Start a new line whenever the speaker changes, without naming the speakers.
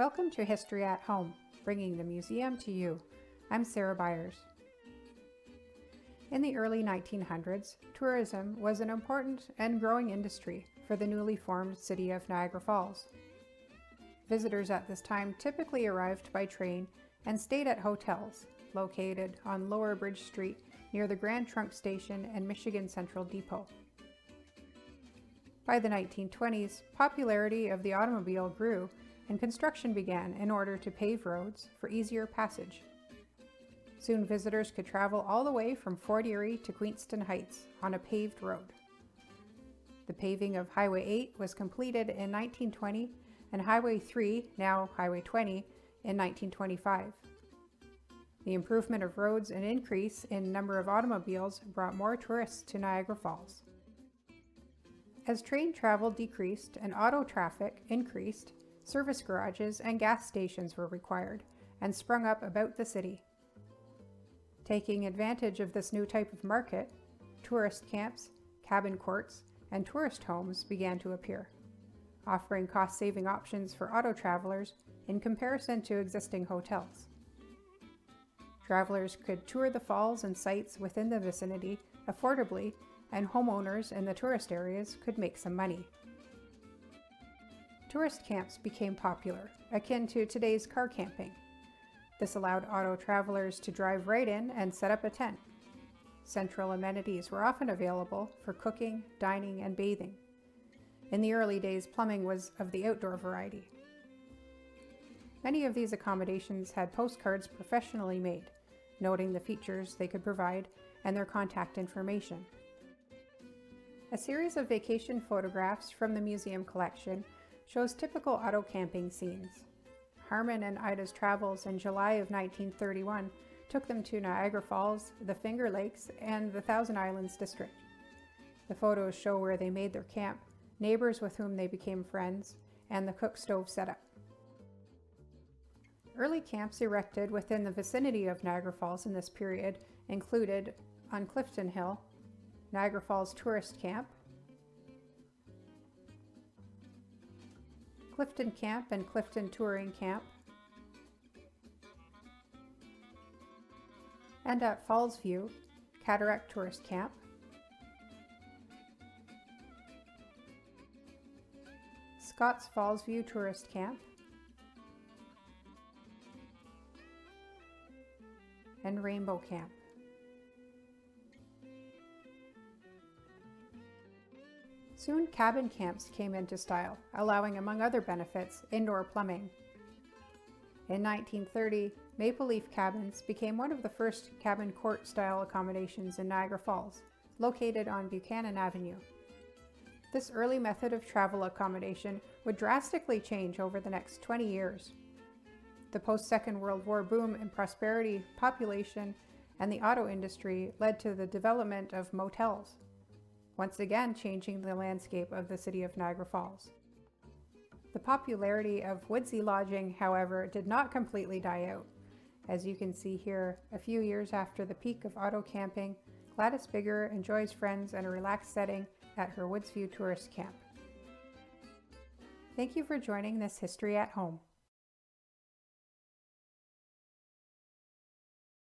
Welcome to History at Home, bringing the museum to you. I'm Sarah Byers. In the early 1900s, tourism was an important and growing industry for the newly formed city of Niagara Falls. Visitors at this time typically arrived by train and stayed at hotels located on Lower Bridge Street near the Grand Trunk Station and Michigan Central Depot. By the 1920s, popularity of the automobile grew and construction began in order to pave roads for easier passage. Soon visitors could travel all the way from Fort Erie to Queenston Heights on a paved road. The paving of Highway 8 was completed in 1920 and Highway 3, now Highway 20, in 1925. The improvement of roads and increase in number of automobiles brought more tourists to Niagara Falls. As train travel decreased and auto traffic increased, service garages and gas stations were required and sprung up about the city. Taking advantage of this new type of market, tourist camps, cabin courts, and tourist homes began to appear, offering cost-saving options for auto travelers in comparison to existing hotels. Travelers could tour the falls and sites within the vicinity affordably, and homeowners in the tourist areas could make some money. Tourist camps became popular, akin to today's car camping. This allowed auto travelers to drive right in and set up a tent. Central amenities were often available for cooking, dining, and bathing. In the early days, plumbing was of the outdoor variety. Many of these accommodations had postcards professionally made, noting the features they could provide and their contact information. A series of vacation photographs from the museum collection shows typical auto camping scenes. Harman and Ida's travels in July of 1931 took them to Niagara Falls, the Finger Lakes, and the Thousand Islands district. The photos show where they made their camp, neighbors with whom they became friends, and the cook stove setup. Early camps erected within the vicinity of Niagara Falls in this period included on Clifton Hill, Niagara Falls Tourist Camp, Clifton Camp and Clifton Touring Camp, and at Falls View, Cataract Tourist Camp, Scott's Falls View Tourist Camp, and Rainbow Camp. Soon cabin camps came into style, allowing, among other benefits, indoor plumbing. In 1930, Maple Leaf Cabins became one of the first cabin court-style accommodations in Niagara Falls, located on Buchanan Avenue. This early method of travel accommodation would drastically change over the next 20 years. The post-Second World War boom in prosperity, population, and the auto industry led to the development of motels, once again changing the landscape of the city of Niagara Falls. The popularity of woodsy lodging, however, did not completely die out. As you can see here, a few years after the peak of auto camping, Gladys Bigger enjoys friends in a relaxed setting at her Woodsview Tourist Camp. Thank you for joining this History at Home.